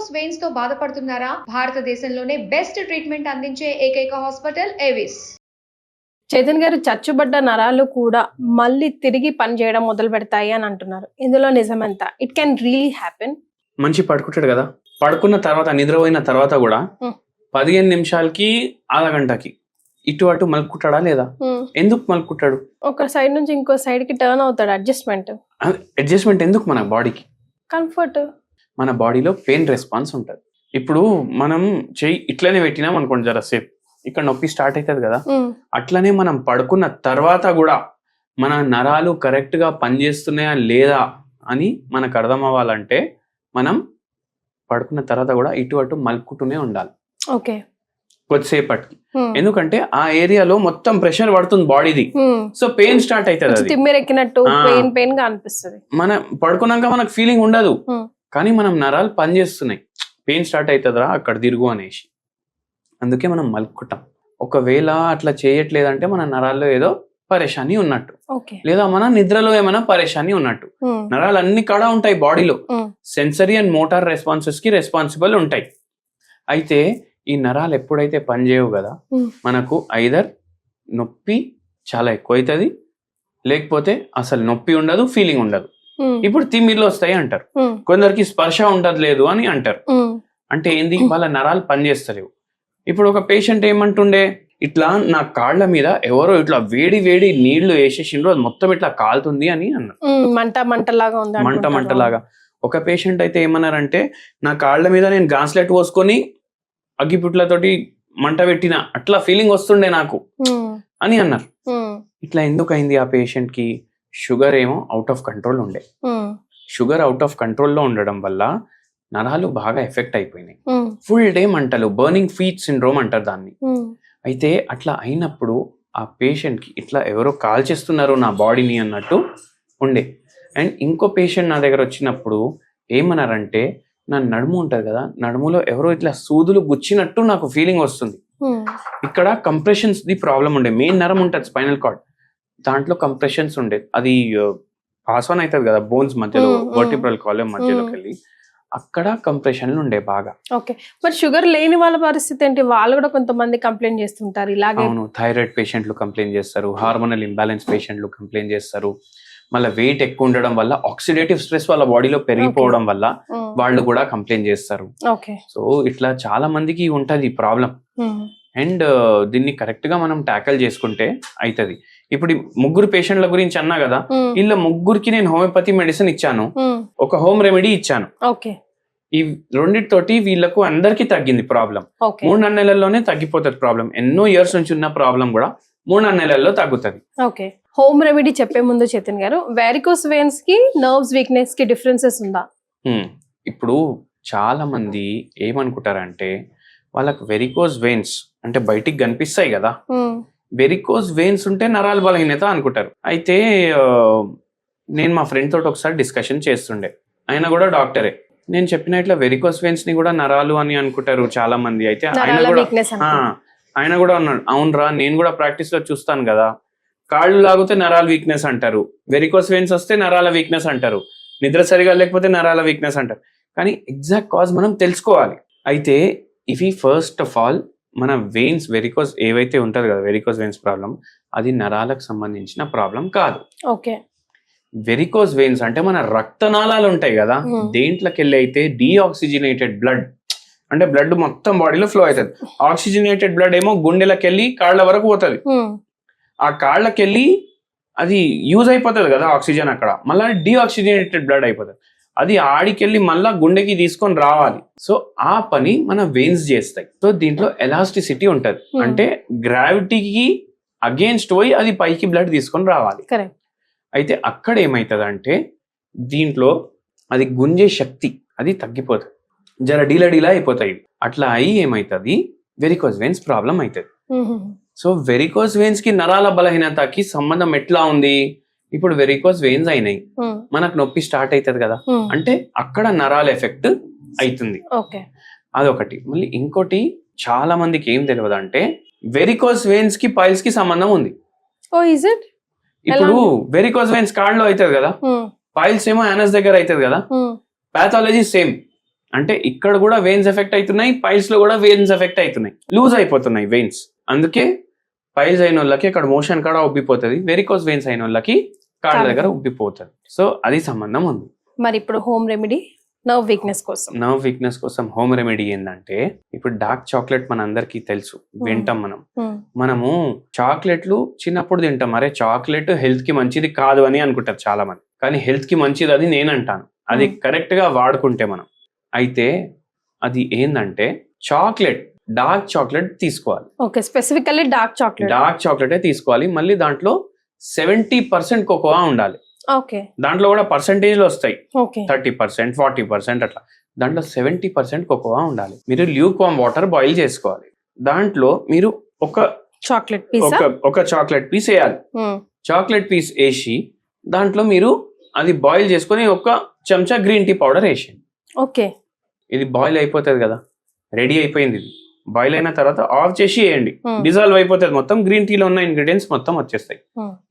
Varicose veins తో బాధపడుతున్నారా? భారతదేశంలోనే బెస్ట్ ట్రీట్మెంట్ అందించే ఏకైక హాస్పిటల్ ఏవిస్. చైతన్ గారు, చచ్చుబడ్డ నరాలు కూడా మళ్ళీ తిరిగి పనిచేయడం మొదలు పెడతాయి అని అంటున్నారు. ఇందులో నిజమంతా? It can really happen. మంచి పడుకుంటాడు కదా, పడుకున్న తర్వాత నిద్రపోయిన తర్వాత కూడా 15 నిమిషాలకి అరగంటకి ఇటు అటు మలుపుకుంటాడా లేదా? ఎందుకు మలుపుకుంటాడు? ఒక సైడ్ నుంచి ఇంకో సైడ్ కి టర్న్ అవుతాడు. అడ్జస్ట్మెంట్ ఎందుకు? మన బాడీకి కంఫర్ట్, మన బాడీలో పెయిన్ రెస్పాన్స్ ఉంటుంది. ఇప్పుడు మనం చెయ్యి ఇట్లనే పెట్టినాం అనుకోండి, జరసేపు ఇక్కడ నొప్పి స్టార్ట్ అవుతుంది కదా, అట్లనే మనం పడుకున్న తర్వాత కూడా మన నరాలు కరెక్ట్ గా పనిచేస్తున్నాయా లేదా అని మనకు అర్థం అవ్వాలంటే మనం పడుకున్న తర్వాత కూడా ఇటు అటు మలుపుకుంటూనే ఉండాలి కొద్దిసేపటికి. ఎందుకంటే ఆ ఏరియాలో మొత్తం ప్రెషర్ పడుతుంది బాడీది, సో పెయిన్ స్టార్ట్ అవుతుంది. మన పడుకున్నాక మనకు ఫీలింగ్ ఉండదు, కానీ మనం నరాలు పనిచేస్తున్నాయి, పెయిన్ స్టార్ట్ అవుతుందిరా అక్కడ తిరుగు అనేసి. అందుకే మనం మలుపుకుంటాం. ఒకవేళ అట్లా చేయట్లేదంటే మన నరాల్లో ఏదో పరేషాని ఉన్నట్టు, లేదా మన నిద్రలో ఏమైనా పరేషాని ఉన్నట్టు. నరాలు అన్ని కాడ ఉంటాయి బాడీలో, సెన్సరీ అండ్ మోటార్ రెస్పాన్సెస్ కి రెస్పాన్సిబుల్ ఉంటాయి. అయితే ఈ నరాలు ఎప్పుడైతే పనిచేయవు కదా, మనకు ఐదర్ నొప్పి చాలా ఎక్కువ అవుతుంది, లేకపోతే అసలు నొప్పి ఉండదు, ఫీలింగ్ ఉండదు. ఇప్పుడు తిమ్మిర్లు వస్తాయి అంటారు, కొందరికి స్పర్శ ఉండదు లేదు అని అంటారు. అంటే ఏంది? వాళ్ళ నరాలు పనిచేస్తలేవు. ఇప్పుడు ఒక పేషెంట్ ఏమంటుండే, ఇట్లా నా కాళ్ళ మీద ఎవరో ఇట్లా వేడి వేడి నీళ్లు వేసేసిండ్రు, అది మొత్తం ఇట్లా కాలుతుంది అని అన్నారు. మంటలాగా. ఒక పేషెంట్ అయితే ఏమన్నారంటే, నా కాళ్ళ మీద నేను గాన్స్లెట్ పోసుకొని అగ్గిపుట్లతోటి మంట పెట్టిన అట్లా ఫీలింగ్ వస్తుండే నాకు అని అన్నారు. ఇట్లా ఎందుకు అయింది? ఆ పేషెంట్ కి షుగర్ ఏమో అవుట్ ఆఫ్ కంట్రోల్ ఉండే. షుగర్ అవుట్ ఆఫ్ కంట్రోల్లో ఉండడం వల్ల నరాలు బాగా ఎఫెక్ట్ అయిపోయినాయి. ఫుల్ డే మంటలు, బర్నింగ్ ఫీట్ సిండ్రోమ్ అంటారు దాన్ని. అయితే అట్లా అయినప్పుడు ఆ పేషెంట్ కి ఇట్లా ఎవరో కాల్ చేస్తున్నారు నా బాడీని అన్నట్టు ఉండే. అండ్ ఇంకో పేషెంట్ నా దగ్గర వచ్చినప్పుడు ఏమన్నారంటే, నా నడుము ఉంటది కదా, నడుములో ఎవరో ఇట్లా సూదులు గుచ్చినట్టు నాకు ఫీలింగ్ వస్తుంది. ఇక్కడ కంప్రెషన్స్ ది ప్రాబ్లం ఉండే. మెయిన్ నరం ఉంటుంది స్పైనల్ కార్డ్, దాంట్లో కంప్రెషన్స్ ఉండే. అది పాస్ ఆన్ అవుతుంది కదా బోన్స్ మధ్యలో, వర్టిబ్రల్ కాలమ్ మధ్యలోకి వెళ్ళి అక్కడ కంప్రెషన్లు ఉండే బాగా. ఓకే, మరి షుగర్ లేని వాళ్ళ పరిస్థితి ఏంటి? వాళ్ళు కూడా కొంతమంది కంప్లైంట్ చేస్తుంటారు ఇలాగే. అవును, థైరాయిడ్ పేషెంట్లు కంప్లైంట్ చేస్తారు, హార్మోనల్ ఇంబ్యాలెన్స్ పేషెంట్లు కంప్లైంట్ చేస్తారు. మళ్ళీ వెయిట్ ఎక్కువ ఉండడం వల్ల, ఆక్సిడేటివ్ స్ట్రెస్ వాళ్ళ బాడీలో పెరిగిపోవడం వల్ల వాళ్ళు కూడా కంప్లైంట్ చేస్తారు. సో ఇట్లా చాలా మందికి ఉంటది ఈ ప్రాబ్లం. అండ్ దీన్ని కరెక్ట్ గా మనం ట్యాకల్ చేసుకుంటే అవుతుంది. ఇప్పుడు 3 పేషెంట్ల గురించి అన్నా కదా, వీళ్ళ 3కి నేను హోమియోపతి మెడిసిన్ ఇచ్చాను, ఒక హోమ్ రెమెడీ ఇచ్చాను. ఈ రెండింటితోటి వీళ్ళకు అందరికి తగ్గింది ప్రాబ్లం. 3 నెలల్లోనే తగ్గిపోతుంది ప్రాబ్లం. ఎన్నో ఇయర్స్ నుంచి ఉన్న ప్రాబ్లం కూడా 3 నెలల్లో తగ్గుతుంది. ఓకే, హోమ్ రెమెడీ చెప్పే ముందు చైతన్ గారు, వెరికోస్ వెయిన్స్ కి నర్వ్స్ వీక్నెస్ కి డిఫరెన్సెస్ ఉందా? ఇప్పుడు చాలా మంది ఏమనుకుంటారంటే, వాళ్ళకి వెరికోస్ వెయిన్స్ అంటే బయటికి కనిపిస్తాయి కదా, వెరికోస్ వెయిన్స్ ఉంటే నరాల బలహీనత అనుకుంటారు. అయితే నేను మా ఫ్రెండ్ తోటి ఒకసారి డిస్కషన్ చేస్తుండే, ఆయన కూడా డాక్టరే. నేను చెప్పిన ఇట్లా వెరికోస్ వెయిన్స్ ని కూడా నరాలు అని అనుకుంటారు చాలా మంది. అయితే ఆయన కూడా అన్నాడు, అవునరా నేను కూడా ప్రాక్టీస్ లో చూస్తాను కదా, కాళ్ళు లాగితే నరాల వీక్నెస్ అంటారు, వెరికోస్ వెయిన్స్ వస్తే నరాల వీక్నెస్ అంటారు, నిద్ర సరిగా లేకపోతే నరాల వీక్నెస్ అంటారు. కానీ ఎగ్జాక్ట్ కాజ్ మనం తెలుసుకోవాలి. అయితే ఇవి ఫస్ట్ ఆఫ్ ఆల్ మన వెయిన్స్, వెరికోస్ ఏవైతే ఉంటది కదా, వెరికోస్ వెయిన్స్ ప్రాబ్లం, అది నరాలకు సంబంధించిన ప్రాబ్లం కాదు. ఓకే, వెరికోస్ వెయిన్స్ అంటే మన రక్తనాళాలు ఉంటాయి కదా, దేంట్లోకి వెళ్ళి అయితే డీఆక్సిజనేటెడ్ బ్లడ్ అంటే బ్లడ్ మొత్తం బాడీలో ఫ్లో అవుతుంది. ఆక్సిజనేటెడ్ బ్లడ్ ఏమో గుండెలకు వెళ్ళి కాళ్ళ వరకు పోతుంది. ఆ కాళ్ళకి వెళ్ళి అది యూజ్ అయిపోతుంది కదా ఆక్సిజన్ అక్కడ, మళ్ళీ డీఆక్సిజనేటెడ్ బ్లడ్ అయిపోతుంది. అది ఆడికెళ్ళి మళ్ళా గుండెకి తీసుకొని రావాలి. సో ఆ పని మన వెయిన్స్ చేస్తాయి. సో దీంట్లో ఎలాస్టిసిటీ ఉంటది, అంటే గ్రావిటీకి అగేన్స్ట్ పోయి అది పైకి బ్లడ్ తీసుకొని రావాలి. అయితే అక్కడ ఏమవుతుంది అంటే, దీంట్లో అది గుంజే శక్తి అది తగ్గిపోతుంది, జర డీలా అయిపోతాయి. అట్లా అయ్యి ఏమవుతుంది, వెరికోస్ వెయిన్స్ ప్రాబ్లం అవుతుంది. సో వెరికోస్ వెయిన్స్ కి నరాల బలహీనతకి సంబంధం ఎట్లా ఉంది? ఇప్పుడు వెరికోస్ వెయిన్స్ అయినాయి, మనకు నొప్పి స్టార్ట్ అవుతుంది కదా, అంటే అక్కడ నరాల ఎఫెక్ట్ అవుతుంది. అదొకటి. మళ్ళీ ఇంకోటి, చాలా మందికి ఏం తెలియదు అంటే, వెరికోస్ వెయిన్స్ కి పైల్స్ కి సంబంధం ఉంది. ఇప్పుడు వెరికోస్ వెయిన్స్ కాళ్ళలో అవుతుంది కదా, పైల్స్ ఏమో యానస్ దగ్గర అవుతుంది కదా, పాథాలజీ సేమ్. అంటే ఇక్కడ కూడా వెయిన్స్ ఎఫెక్ట్ అవుతున్నాయి, పైల్స్ లో కూడా వెయిన్స్ ఎఫెక్ట్ అవుతున్నాయి, లూజ్ అయిపోతున్నాయి వెయిన్స్. అందుకే పైల్స్ అయిన వాళ్ళకి అక్కడ మోషన్ కాడ ఉబ్బిపోతుంది, వెరికోస్ వెయిన్స్ అయిన వాళ్ళకి కాళ్ళ దగ్గర ఉబ్బిపోతుంది. సో అది సంబంధం ఉంది. మరి ఇప్పుడు హోమ్ రెమెడీ నర్వ్ వీక్నెస్ కోసం, నర్వ్ వీక్నెస్ కోసం హోమ్ రెమెడీ ఏంటంటే, ఇప్పుడు డార్క్ చాక్లెట్ మన అందరికి తెలుసు, వింటాం మనము చాక్లెట్లు చిన్నప్పుడు తింటాం, అరే చాక్లెట్ హెల్త్ కి మంచిది కాదు అని అనుకుంటారు చాలా మంది, కానీ హెల్త్ కి మంచిది అది నేను అంటాను. అది కరెక్ట్ గా వాడుకుంటే మనం. అయితే అది ఏంటంటే చాక్లెట్, డార్క్ చాక్లెట్ తీసుకోవాలి. ఓకే, స్పెసిఫికల్లీ డార్క్ చాక్లెట్ తీసుకోవాలి. మళ్ళీ దాంట్లో 70% కోకోవా ఉండాలి. ఓకే, దాంట్లో కూడా పర్సంటేజ్లు వస్తాయి, ఓకే 30%, 40% అట్లా. దాంట్లో 70% కోకోవా ఉండాలి. మీరు ల్యూక్ వామ్ వాటర్ బాయిల్ చేసుకోవాలి. దాంట్లో మీరు ఒక చాక్లెట్ పీస్ వేయాలి. చాక్లెట్ పీస్ వేసి దాంట్లో మీరు అది బాయిల్ చేసుకొని ఒక చెంచా గ్రీన్ టీ పౌడర్ వేసి, ఓకే ఇది బాయిల్ అయిపోతుంది కదా, రెడీ అయిపోయింది. ఇది బాయిల్ అయిన తర్వాత ఆఫ్ చేసి వేయండి, డిజాల్వ్ అయిపోతుంది మొత్తం, గ్రీన్ టీలో ఉన్న ఇంగ్రీడియంట్స్ మొత్తం వచ్చేస్తాయి.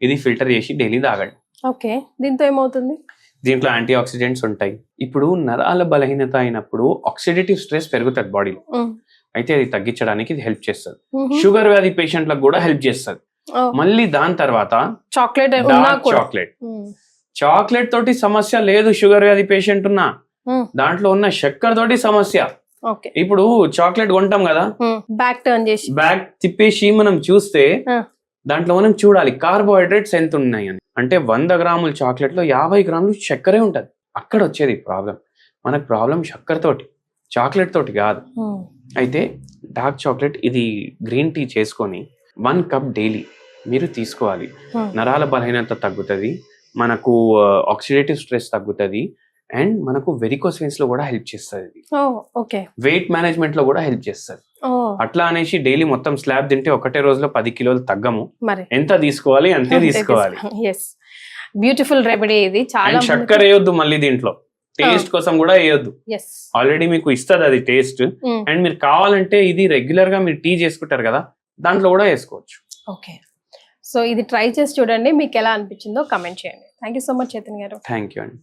ఇది ఫిల్టర్ చేసి డైలీ తాగండి. ఓకే, దీంతో ఏమవుతుంది? దీంట్లో యాంటీ ఆక్సిడెంట్స్ ఉంటాయి. ఇప్పుడు నరాల బలహీనత అయినప్పుడు ఆక్సిడేటివ్ స్ట్రెస్ పెరుగుతుంది బాడీలో, అయితే అది తగ్గించడానికి ఇది హెల్ప్ చేస్తుంది. షుగర్ వ్యాధి పేషెంట్లకు కూడా హెల్ప్ చేస్తుంది. మళ్ళీ దాని తర్వాత చాక్లెట్ తోటి సమస్య లేదు, షుగర్ వ్యాధి పేషెంట్ ఉన్నా దాంట్లో ఉన్న చక్కెర తోటి సమస్య. ఇప్పుడు చాక్లెట్ కొంటాం కదా, బ్యాక్ తిప్పేసి మనం చూస్తే దాంట్లో మనం చూడాలి కార్బోహైడ్రేట్స్ ఎంత ఉన్నాయి అని. అంటే 100 గ్రాముల చాక్లెట్ లో 50 గ్రాములు చక్కెరే ఉంటది. అక్కడ వచ్చేది ప్రాబ్లం. మనకు ప్రాబ్లం చక్కెర తోటి, చాక్లెట్ తోటి కాదు. అయితే డార్క్ చాక్లెట్ ఇది గ్రీన్ టీ చేసుకొని 1 కప్ డైలీ మీరు తీసుకోవాలి. నరాల బలహీనత తగ్గుతుంది, మనకు ఆక్సిడేటివ్ స్ట్రెస్ తగ్గుతుంది, అండ్ మనకు వెరికోస్ వెయిన్స్ లో కూడా హెల్ప్ చేస్తుంది. వెయిట్ మేనేజ్మెంట్ లో కూడా హెల్ప్ చేస్తుంది. అట్లా అనేసి డైలీ మొత్తం స్లాబ్ తింటే ఒకటే రోజులో 10 కిలోలు తగ్గము. ఎంత తీసుకోవాలి అంతే తీసుకోవాలి. బ్యూటిఫుల్ రెమెడీ ఇది. చాలా చక్కెర వేయొద్దు, మళ్ళీ దీంట్లో టేస్ట్ కోసం కూడా వేయొద్దు. ఆల్రెడీ మీకు ఇస్తుంది అది టేస్ట్. అండ్ మీరు కావాలంటే ఇది రెగ్యులర్ గా మీరు టీ చేసుకుంటారు కదా, దాంట్లో కూడా వేసుకోవచ్చు. ఓకే, సో ఇది ట్రై చేసి చూడండి, మీకు ఎలా అనిపించిందో కమెంట్ చేయండి. Thank you so much Chaitanya గారు. థ్యాంక్ యూ అండి.